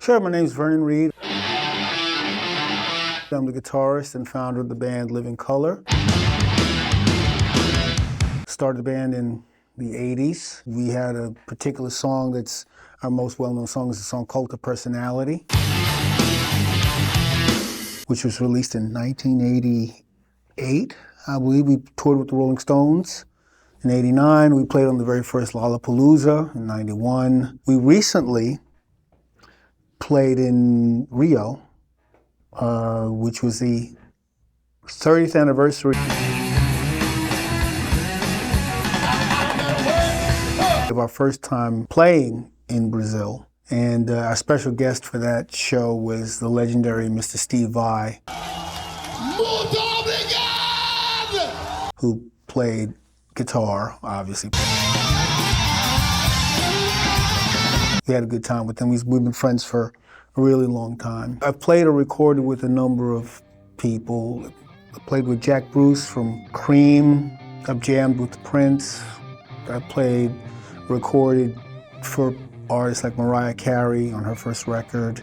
Sure, my name is Vernon Reid. I'm the guitarist and founder of the band Living Colour. Started the band in the 80s. We had a particular song that's our most well-known song, is the song Cult of Personality, which was released in 1988. I believe we toured with the Rolling Stones. In 89, we played on the very first Lollapalooza. In 91, we recently played in Rio, which was the 30th anniversary of our first time playing in Brazil. And our special guest for that show was the legendary Mr. Steve Vai, who played guitar, obviously. We had a good time with them. We've been friends for a really long time. I've played or recorded with a number of people. I played with Jack Bruce from Cream. I've jammed with Prince. I recorded for artists like Mariah Carey on her first record.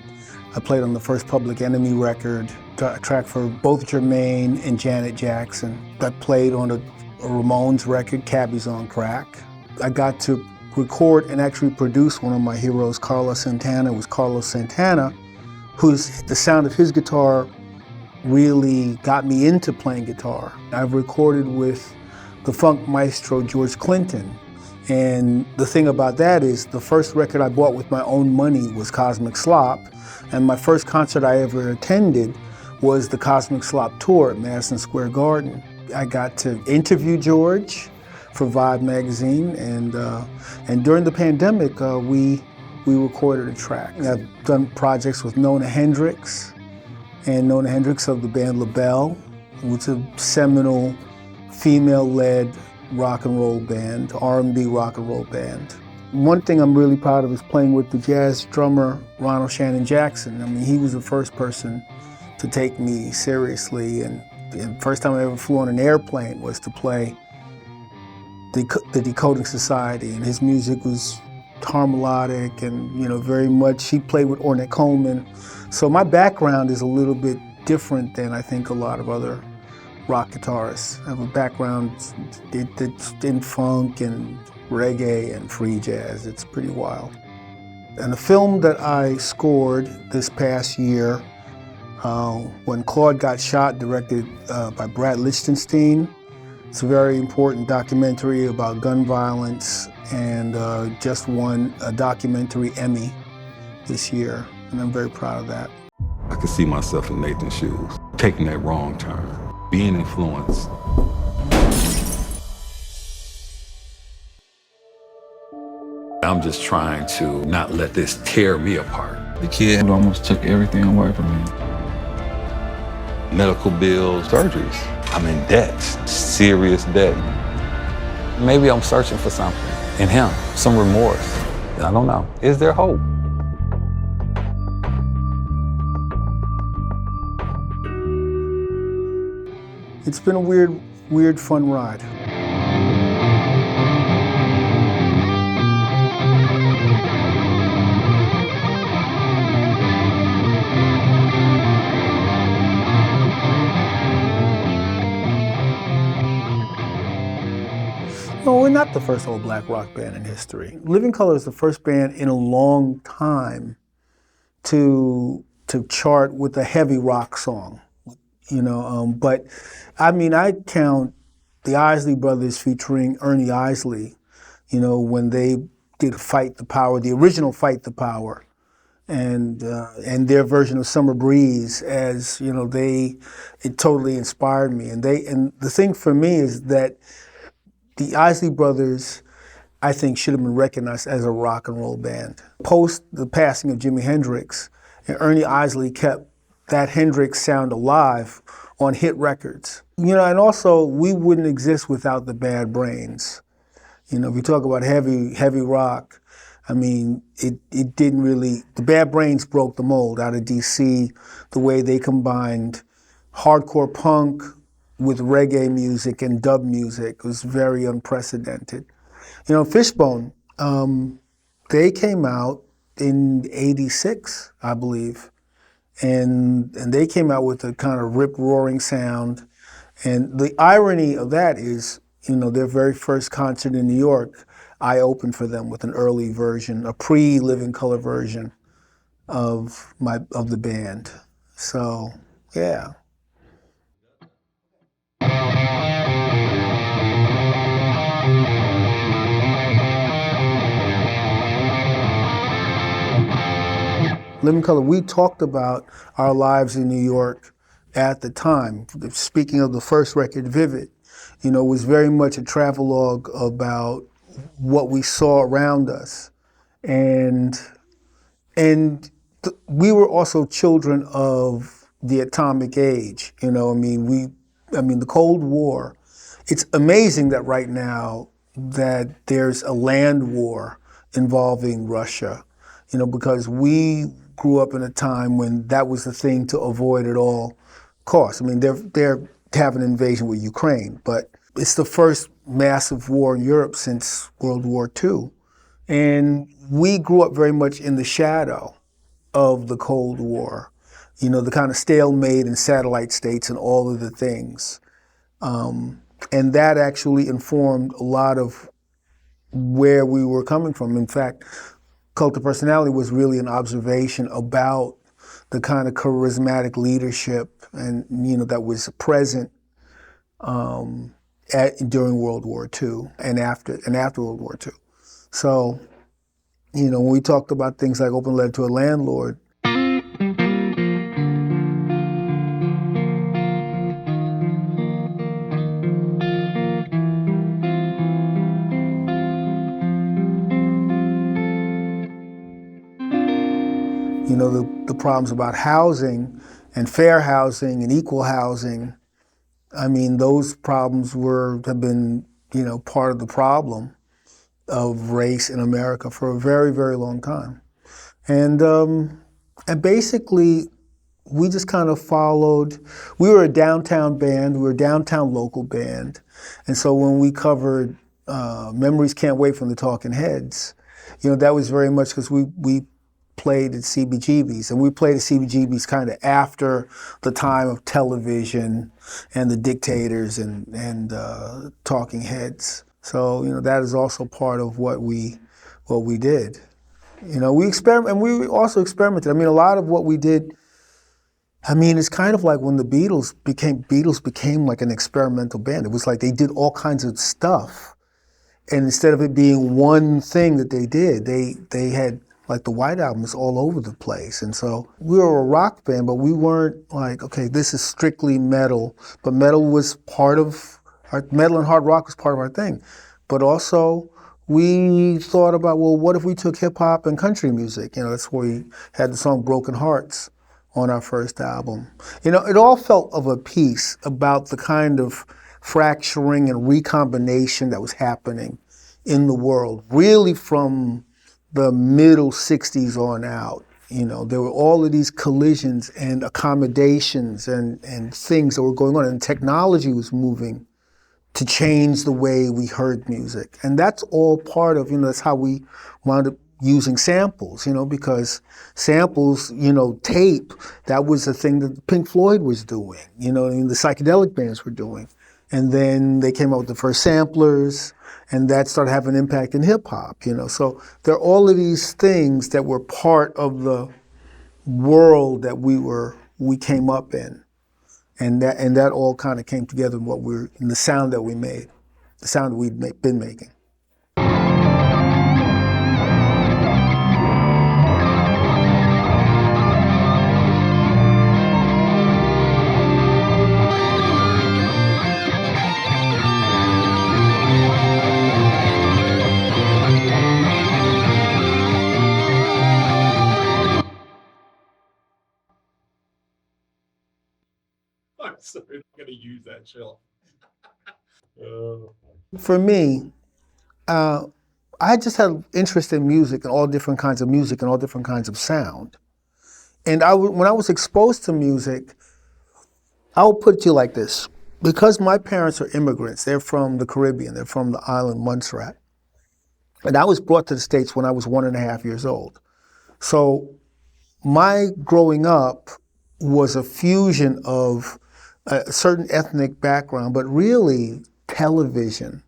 I played on the first Public Enemy record, a track for both Jermaine and Janet Jackson. I played on a Ramones record, Cabby's on Crack. I got to record and actually produce one of my heroes, Carlos Santana. It was Carlos Santana, the sound of his guitar really got me into playing guitar. I've recorded with the funk maestro George Clinton. And the thing about that is the first record I bought with my own money was Cosmic Slop. And my first concert I ever attended was the Cosmic Slop tour at Madison Square Garden. I got to interview George for Vibe magazine, and during the pandemic, we recorded a track. I've done projects with Nona Hendryx, and Nona Hendryx of the band LaBelle, which is a seminal female-led rock and roll band, R&B rock and roll band. One thing I'm really proud of is playing with the jazz drummer Ronald Shannon Jackson. I mean, he was the first person to take me seriously, and the first time I ever flew on an airplane was to play the Decoding Society, and his music was harmonic and, very much, he played with Ornette Coleman. So my background is a little bit different than I think a lot of other rock guitarists. I have a background that's in funk and reggae and free jazz. It's pretty wild. And the film that I scored this past year, When Claude Got Shot, directed by Brad Lichtenstein. It's a very important documentary about gun violence, and just won a documentary Emmy this year, and I'm very proud of that. I could see myself in Nathan's shoes, taking that wrong turn, being influenced. I'm just trying to not let this tear me apart. The kid almost took everything away from me. Medical bills, surgeries. I'm in debt, serious debt. Maybe I'm searching for something in him, some remorse. I don't know. Is there hope? It's been a weird, fun ride. No, we're not the first old black rock band in history. Living Colour is the first band in a long time to chart with a heavy rock song, But I mean, I count the Isley Brothers featuring Ernie Isley, when they did Fight the Power, the original Fight the Power, and their version of Summer Breeze, as it totally inspired me. And the thing for me is that the Isley Brothers, I think, should have been recognized as a rock and roll band. Post the passing of Jimi Hendrix, and Ernie Isley kept that Hendrix sound alive on hit records. And also, we wouldn't exist without the Bad Brains. If you talk about heavy rock, I mean, it didn't really, the Bad Brains broke the mold out of DC, the way they combined hardcore punk with reggae music and dub music was very unprecedented. Fishbone, they came out in '86, I believe. And they came out with a kind of rip-roaring sound. And the irony of that is, their very first concert in New York, I opened for them with an early version, a pre-Living Colour version of the band. So, yeah. Living Colour, we talked about our lives in New York at the time. Speaking of the first record, Vivid, was very much a travelogue about what we saw around us. And we were also children of the atomic age. The Cold War. It's amazing that right now that there's a land war involving Russia, because we grew up in a time when that was the thing to avoid at all costs. They're having an invasion with Ukraine, but it's the first massive war in Europe since World War II. And we grew up very much in the shadow of the Cold War, the kind of stalemate in satellite states and all of the things. And that actually informed a lot of where we were coming from. In fact, Cult of Personality was really an observation about the kind of charismatic leadership and that was present during World War II and after World War II. So, when we talked about things like Open Letter to a Landlord, the problems about housing and fair housing and equal housing, those problems have been, part of the problem of race in America for a very, very long time. And basically, we just kind of followed. We were a downtown band. We were a downtown local band. And so when we covered Memories Can't Wait from the Talking Heads, that was very much because we played at CBGB's, and we played at CBGB's kind of after the time of television and the dictators and Talking Heads. So that is also part of what we did. We experiment, and we also experimented. A lot of what we did. It's kind of like when the Beatles became like an experimental band. It was like they did all kinds of stuff, and instead of it being one thing that they did, they had. Like the White Album is all over the place. And so we were a rock band, but we weren't like, okay, this is strictly metal. But metal and hard rock was part of our thing. But also we thought about, well, what if we took hip hop and country music? That's where we had the song Broken Hearts on our first album. It all felt of a piece about the kind of fracturing and recombination that was happening in the world, really from the middle 60s on out. There were all of these collisions and accommodations and things that were going on, and technology was moving to change the way we heard music. And that's all part of, that's how we wound up using samples, because samples, tape, that was the thing that Pink Floyd was doing, the psychedelic bands were doing. And then they came out with the first samplers, and that started having an impact in hip hop, So there are all of these things that were part of the world that we came up in, and that all kind of came together in the sound that we made, the sound that we'd been making. I'm sorry, I'm going to use that chill. For me, I just had interest in music and all different kinds of music and all different kinds of sound. And when I was exposed to music, I will put it to you like this. Because my parents are immigrants, they're from the Caribbean, they're from the island Montserrat. And I was brought to the States when I was 1.5 years old. So my growing up was a fusion of a certain ethnic background, but really television.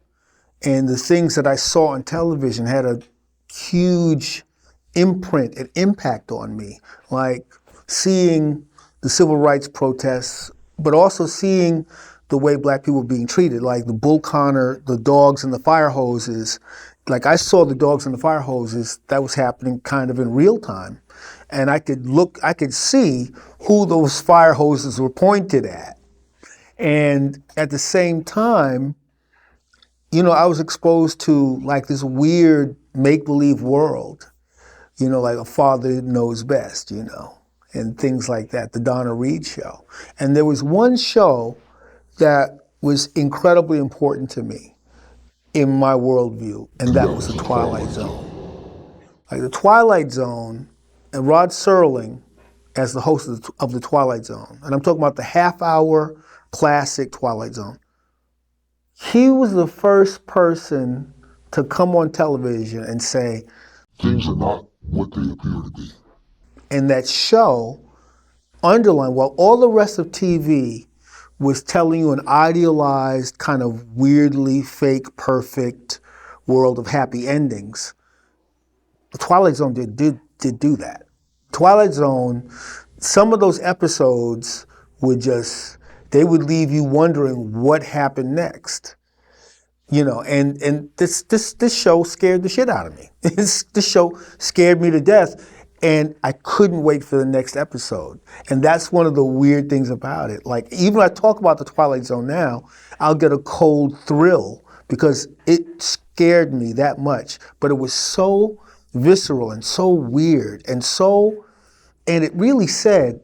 And the things that I saw on television had a huge imprint and impact on me, like seeing the civil rights protests, but also seeing the way black people were being treated, like the bull connor, the dogs and the fire hoses. Like I saw the dogs and the fire hoses, that was happening kind of in real time. And I could see who those fire hoses were pointed at. And at the same time, you know, I was exposed to like this weird make-believe world, you know, like a father knows best, you know, and things like that, the Donna Reed show. And there was one show that was incredibly important to me in my worldview, and that was the Twilight Zone. Like the Twilight Zone, and Rod Serling as the host of the Twilight Zone, and I'm talking about the half-hour classic Twilight Zone. He was the first person to come on television and say, things are not what they appear to be. And that show underlined, while all the rest of TV was telling you an idealized, kind of weirdly fake, perfect world of happy endings, the Twilight Zone did do that. Twilight Zone, some of those episodes would they would leave you wondering what happened next. You know, and this show scared the shit out of me. This show scared me to death, and I couldn't wait for the next episode. And that's one of the weird things about it. Like, even when I talk about the Twilight Zone now, I'll get a cold thrill because it scared me that much. But it was so visceral and so weird and it really said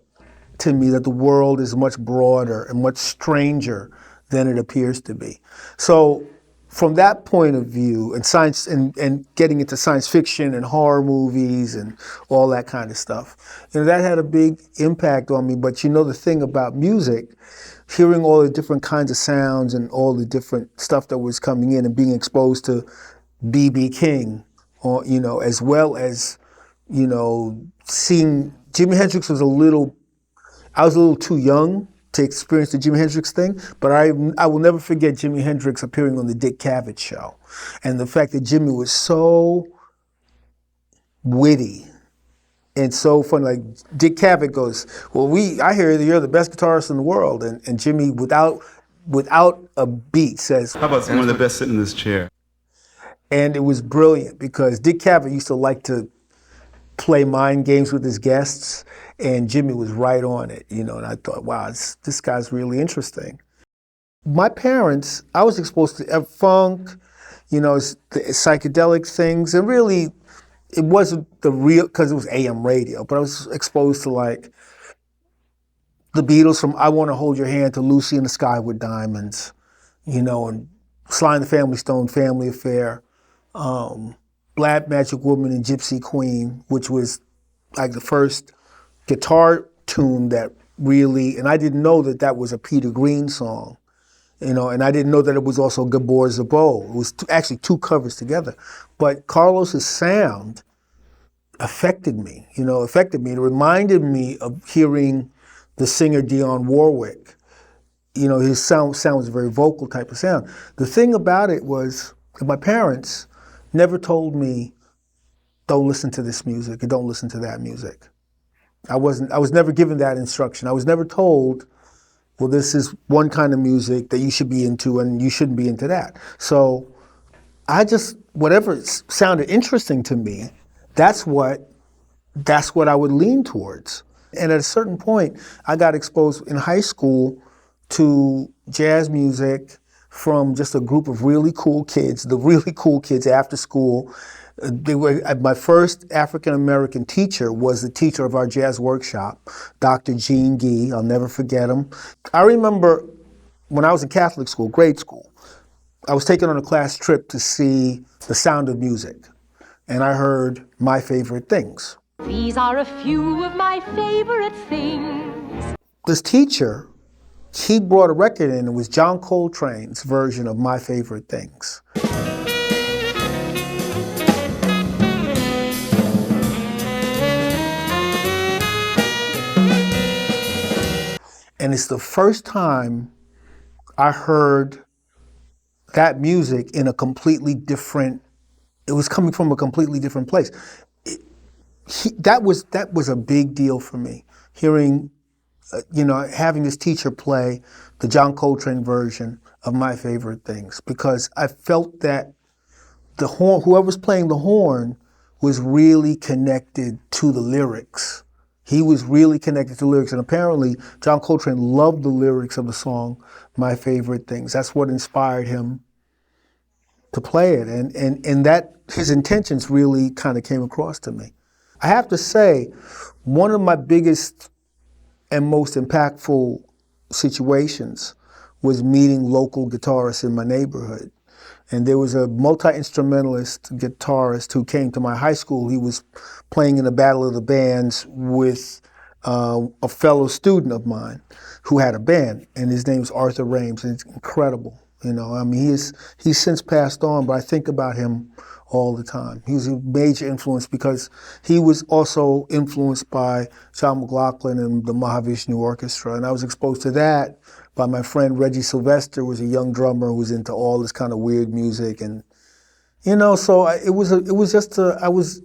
to me that the world is much broader and much stranger than it appears to be. So from that point of view, and science and getting into science fiction and horror movies and all that kind of stuff, you know, that had a big impact on me. But you know, the thing about music, hearing all the different kinds of sounds and all the different stuff that was coming in and being exposed to B.B. King, or, you know, as well as, you know, seeing Jimi Hendrix I was a little too young to experience the Jimi Hendrix thing, but I will never forget Jimi Hendrix appearing on the Dick Cavett show. And the fact that Jimmy was so witty and so funny. Like Dick Cavett goes, well, I hear that you're the best guitarist in the world. And Jimmy, without a beat, says, how about someone of the best sitting in this chair? And it was brilliant because Dick Cavett used to like to play mind games with his guests, and Jimmy was right on it, you know, and I thought, wow, this guy's really interesting. My parents, I was exposed to funk, you know, the psychedelic things, and really, it wasn't the real, because it was AM radio, but I was exposed to like the Beatles, from I Want to Hold Your Hand to Lucy in the Sky with Diamonds, you know, and Sly and the Family Stone, Family Affair, Black Magic Woman and Gypsy Queen, which was like the first guitar tune that really, and I didn't know that was a Peter Green song, you know, and I didn't know that it was also Gabor Szabo. It was actually two covers together. But Carlos's sound affected me. It reminded me of hearing the singer Dionne Warwick. You know, his sound was a very vocal type of sound. The thing about it was that my parents never told me, don't listen to this music and don't listen to that music. I was never given that instruction. I was never told, well, this is one kind of music that you should be into and you shouldn't be into that. So whatever sounded interesting to me, that's what I would lean towards. And at a certain point, I got exposed in high school to jazz music from just a group of really cool kids, the really cool kids after school. My first African-American teacher was the teacher of our jazz workshop, Dr. Gene Gee. I'll never forget him. I remember when I was in Catholic school, grade school, I was taken on a class trip to see The Sound of Music, and I heard My Favorite Things. These are a few of my favorite things. This teacher, he brought a record in. It was John Coltrane's version of My Favorite Things. And it's the first time I heard that music in a completely different, it was coming from a completely different place. That was a big deal for me, hearing, having this teacher play the John Coltrane version of My Favorite Things, because I felt that the horn, whoever's playing the horn, was really connected to the lyrics. He was really connected to the lyrics, and apparently John Coltrane loved the lyrics of the song My Favorite Things. That's what inspired him to play it, and that his intentions really kind of came across to me. I have to say, one of my biggest and most impactful situations was meeting local guitarists in my neighborhood. And there was a multi-instrumentalist guitarist who came to my high school. He was playing in a battle of the bands with a fellow student of mine who had a band, and his name's Arthur Rames, and it's incredible. He's since passed on, but I think about him all the time. He was a major influence because he was also influenced by John McLaughlin and the Mahavishnu Orchestra, and I was exposed to that by my friend Reggie Sylvester, who was a young drummer who was into all this kind of weird music, and so I was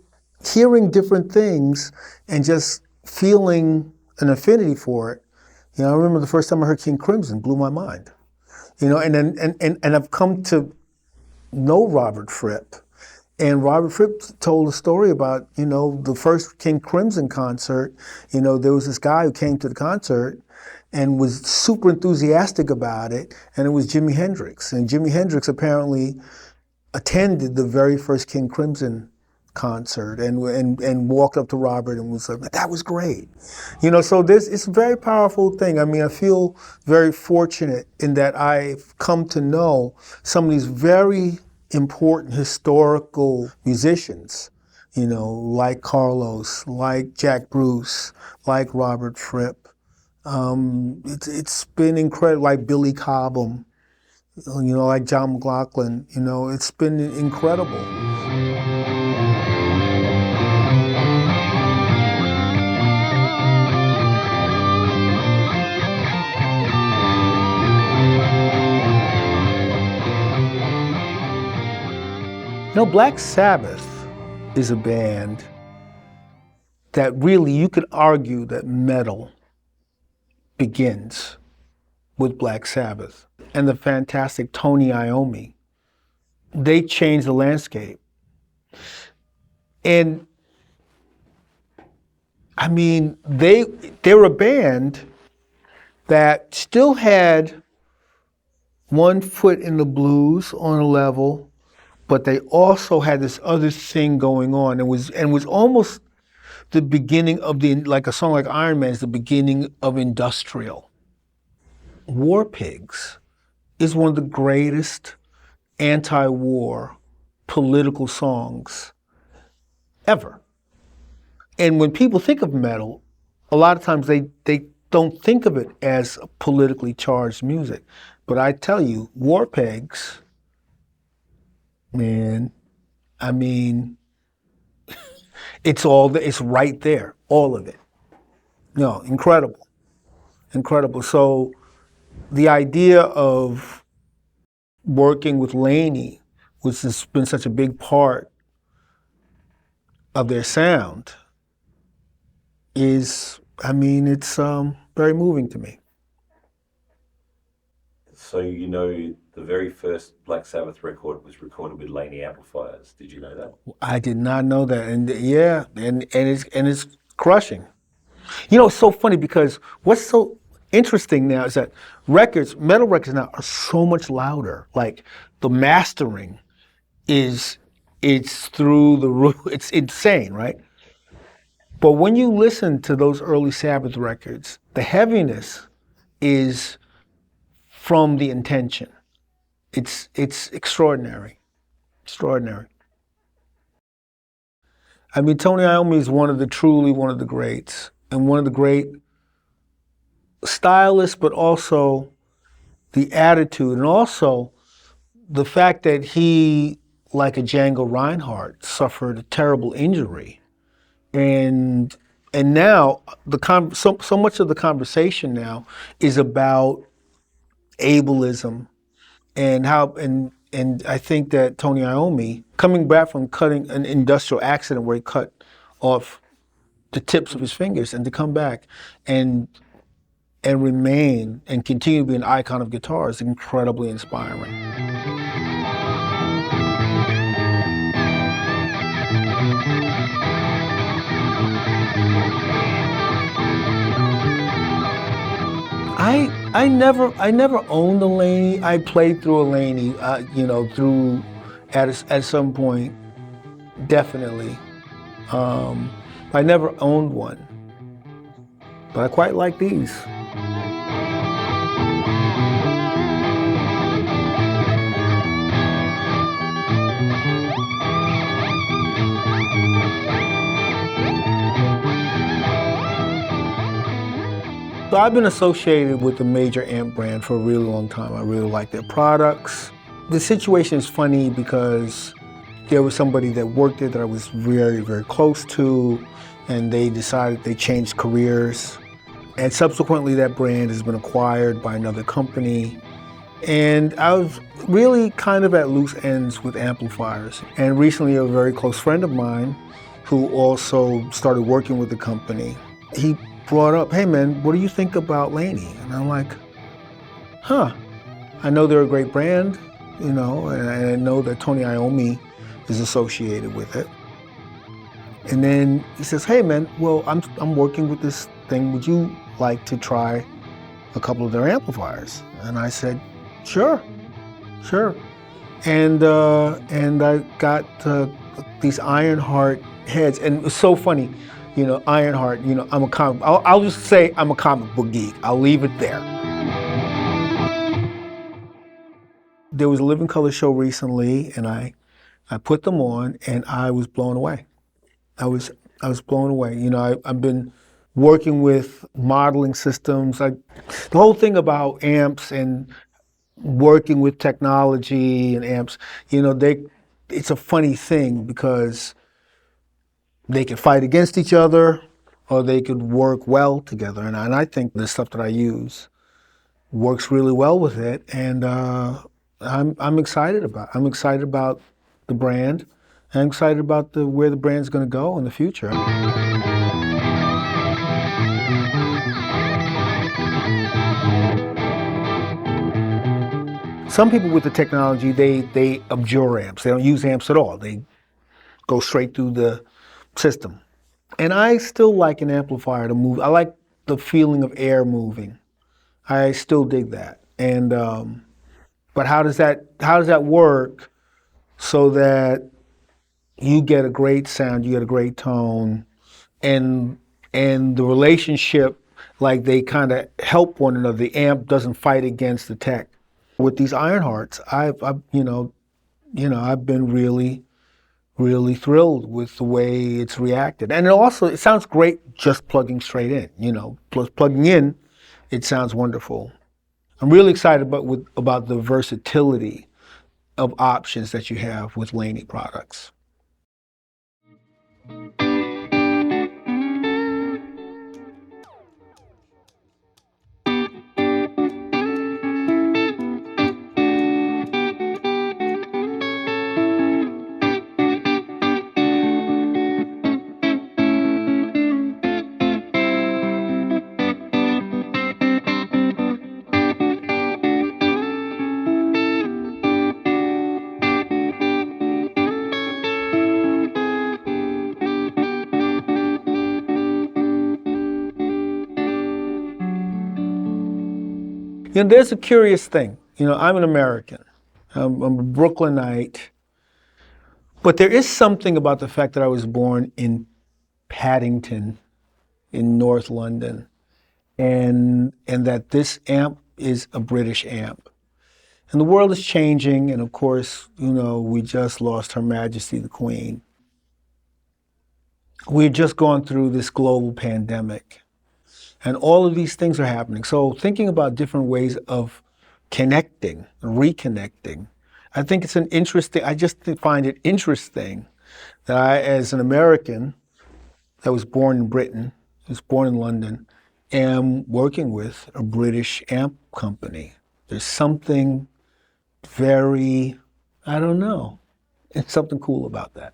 hearing different things and just feeling an affinity for it. I remember the first time I heard King Crimson, blew my mind. And I've come to know Robert Fripp. And Robert Fripp told a story about, the first King Crimson concert. There was this guy who came to the concert and was super enthusiastic about it, and it was Jimi Hendrix. And Jimi Hendrix apparently attended the very first King Crimson concert and walked up to Robert and was like, that was great. So it's a very powerful thing. I feel very fortunate in that I've come to know some of these very important historical musicians, like Carlos, like Jack Bruce, like Robert Fripp. It's been incredible, like Billy Cobham, like John McLaughlin. It's been incredible. Black Sabbath is a band that really, you could argue that metal begins with Black Sabbath. And the fantastic Tony Iommi, they changed the landscape. And they're a band that still had one foot in the blues on a level, but they also had this other thing going on. It was almost the beginning of like a song like Iron Man is the beginning of industrial. War Pigs is one of the greatest anti-war political songs ever. And when people think of metal, a lot of times they don't think of it as politically charged music. But I tell you, War Pigs, man, it's right there, all of it. Incredible. So the idea of working with Laney, which has been such a big part of their sound, is, it's very moving to me. So the very first Black Sabbath record was recorded with Laney amplifiers. Did you know that? I did not know that, and yeah, and it's crushing. It's so funny because what's so interesting now is that metal records now are so much louder. Like the mastering it's through the roof. It's insane, right? But when you listen to those early Sabbath records, the heaviness is from the intention. It's extraordinary. Tony Iommi is truly one of the greats, and one of the great stylists, but also the attitude, and also the fact that he, like a Django Reinhardt, suffered a terrible injury, and And now so much of the conversation now is about ableism and how and I think that Tony Iommi, coming back from cutting an industrial accident where he cut off the tips of his fingers, and to come back and remain and continue to be an icon of guitar is incredibly inspiring. I never owned a Laney. I played through a Laney, through at some point, definitely. I never owned one, but I quite like these. So I've been associated with the major amp brand for a really long time. I really like their products. The situation is funny because there was somebody that worked there that I was very, very close to, and they decided they changed careers. And subsequently that brand has been acquired by another company. And I was really kind of at loose ends with amplifiers. And recently a very close friend of mine who also started working with the company, he brought up, hey man, what do you think about Laney? And I'm like, I know they're a great brand, and I know that Tony Iommi is associated with it. And then he says, hey man, well, I'm working with this thing. Would you like to try a couple of their amplifiers? And I said, sure. And I got these Ironheart heads, and it was so funny. Ironheart, I'm a comic, I'll just say I'm a comic book geek. I'll leave it there. There was a Living Colour show recently, and I put them on, and I was blown away. I was blown away. I've been working with modeling systems. The whole thing about amps and working with technology and amps, it's a funny thing because they could fight against each other or they could work well together. And I think the stuff that I use works really well with it. And I'm excited about it. I'm excited about the brand. And I'm excited about where the brand's going to go in the future. Some people with the technology, they abjure amps. They don't use amps at all. They go straight through the system. And I still like an amplifier to move. I like the feeling of air moving. I still dig that. And but how does that work so that you get a great sound, you get a great tone, and the relationship, like they kind of help one another. The amp doesn't fight against the tech. With these Ironhearts, I've been really thrilled with the way it's reacted. And it sounds great just plugging straight in, plus plugging in, it sounds wonderful. I'm really excited about the versatility of options that you have with Laney products. There's a curious thing. I'm an American. I'm a Brooklynite. But there is something about the fact that I was born in Paddington, in North London, and that this amp is a British amp. And the world is changing, and of course, we just lost Her Majesty the Queen. We've just gone through this global pandemic. And all of these things are happening. So thinking about different ways of connecting, reconnecting, I think it's I just find it interesting that I, as an American that was born in Britain, I was born in London, am working with a British amp company. There's something very, I don't know, it's something cool about that.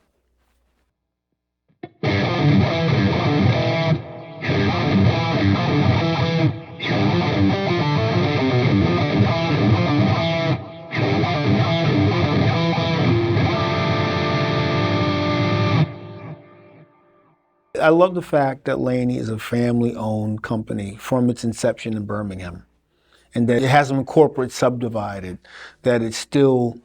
I love the fact that Laney is a family-owned company from its inception in Birmingham, and that it hasn't been corporate subdivided, that it still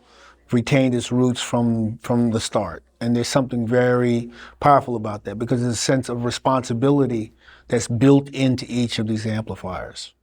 retained its roots from the start. And there's something very powerful about that, because there's a sense of responsibility that's built into each of these amplifiers.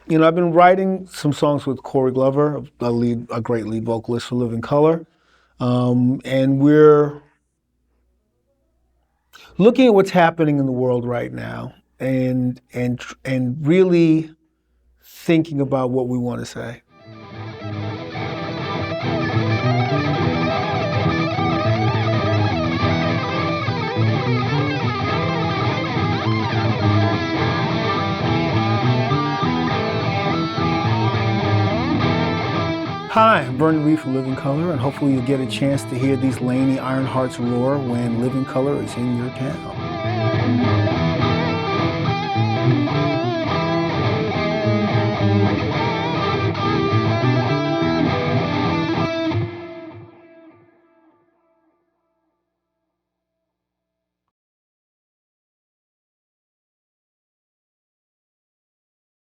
You know, I've been writing some songs with Corey Glover, a great lead vocalist for Living Colour, and we're looking at what's happening in the world right now, and really thinking about what we want to say. Hi, I'm Vernon Reid from Living Colour, and hopefully you'll get a chance to hear these Laney Ironhearts roar when Living Colour is in your town.